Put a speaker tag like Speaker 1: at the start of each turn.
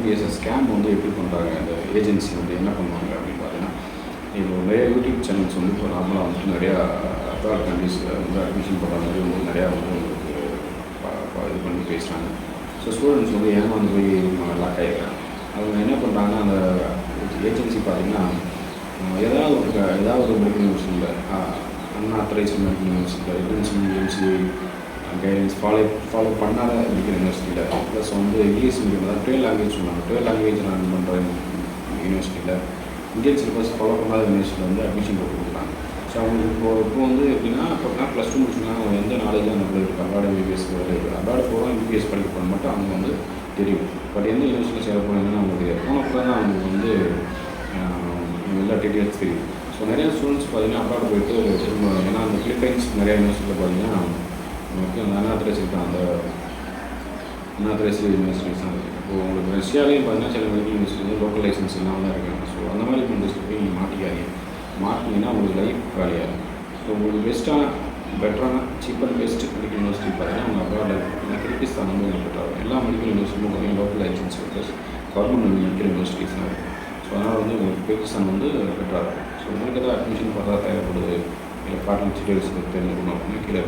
Speaker 1: MBBS scam வந்து எப்படி பண்ணுறாங்க, அந்த ஏஜென்சி வந்து என்ன பண்ணுவாங்க அப்படின்னு பார்த்தீங்கன்னா, இப்போ நிறைய யூடியூப் சேனல்ஸ் வந்து இப்போ நார்மலாக வந்துட்டு நிறையா அப்ராட் கண்ட்ரீஸில் வந்து அட்மிஷன் பண்ணுற மாதிரி வந்து நிறையா வந்து உங்களுக்கு இது பண்ணி பேசுகிறாங்க. ஸோ ஸ்டூடெண்ட்ஸ் வந்து ஏமாந்து போய் லாக் ஆகிருக்காங்க. அவங்க என்ன பண்ணுறாங்கன்னா, அந்த ஏஜென்சி பார்த்திங்கன்னா ஏதாவது ஒரு மெடிக்கல் யூனிவர்சிட்டியில் அன்ஆத்தரைஸ்டு மெடிக்கல் யூனிவர்சிட்டியில் என்சிஎம்சி கைடன்ஸ் ஃபாலோ பண்ணாத மெடிக்கல் யூனிவர்சிட்டியில் ப்ளஸ் வந்து இங்கிலீஷ் மீடியம் தான் ட்வேல் லாங்குவேஜ் சொன்னாங்க. ட்வேல் லாங்குவேஜ் ரன் பண்ணுற யூனிவர்சிட்டியில் இந்தியன் சிலபஸ் ஃபாலோ பண்ணாத யூனிவர்சிட்டியில் வந்து அட்மிஷன் போட்டு கொடுக்குறாங்க. ஸோ அவங்களுக்கு இப்போ வந்து எப்படின்னா, இப்போ ப்ளஸ் டூ முடிச்சுன்னா அவங்க எந்த நாலேஜும் அந்த இருக்குது அப்ராட் எம்பிபிஎஸ் அப்ராட் போகிறோம் எம்பிபிஎஸ் படிக்க போகணும் மட்டும் அவங்க வந்து தெரியும். பட் எந்த யூனிவர்சிட்டியில் சேர போகிறாங்கன்னு அவங்களுக்கு தெரியாது. போனப்போ தான் அவங்களுக்கு வந்து எல்லா டீட்டெயில்ஸ் தெரியும். ஸோ நிறையா ஸ்டூடெண்ட்ஸ் பார்த்தீங்கன்னா அப்ராட் போயிட்டு ஏன்னா அந்த பிலிப்பைன்ஸ் நிறையா யூனிவர்சிட்டியில் பார்த்தீங்கன்னா நமக்கு அந்த அன்ஆத்தரைஸ் இருக்காங்க. அந்த அன்ஆத்தரைஸ் யூனிவர்சிட்டிஸ் தான் இருக்குது. இப்போது உங்களுக்கு ரஷ்யாலேயும் பார்த்தீங்கன்னா சில மெடிக்கல் யூனிவர்சிட்டி லோக்கல் லைசன்ஸ் எல்லாம் தான் இருக்காங்க. ஸோ அந்த மாதிரி யூனிவர்சிட்டி போய் நீங்கள் மாட்டிங்கன்னா உங்களுக்கு லைஃப் வேலையாகும். ஸோ உங்களுக்கு பெட்டரான cheap and best medical university பார்த்தீங்கன்னா அவங்க அப்ராடில் ஏன்னா கிர்கிஸ்தான் வந்து பெட்டராகும். எல்லா மெடிக்கல் யூனிவர்சிட்டியும் பார்த்தீங்கன்னா local license plus government medical universities தான் இருக்குது. ஸோ அதனால் வந்து உங்களுக்கு கிர்கிஸ்தான் வந்து பெட்டராக இருக்கும். ஸோ உங்களுக்கு எதாவது அட்மிஷன் பண்ணுறதா தேவைப்படுது இல்லை பார்ட்னர் டீட்டெயில்ஸ் தெரிஞ்சுக்கணும் அப்படின்னா கீழே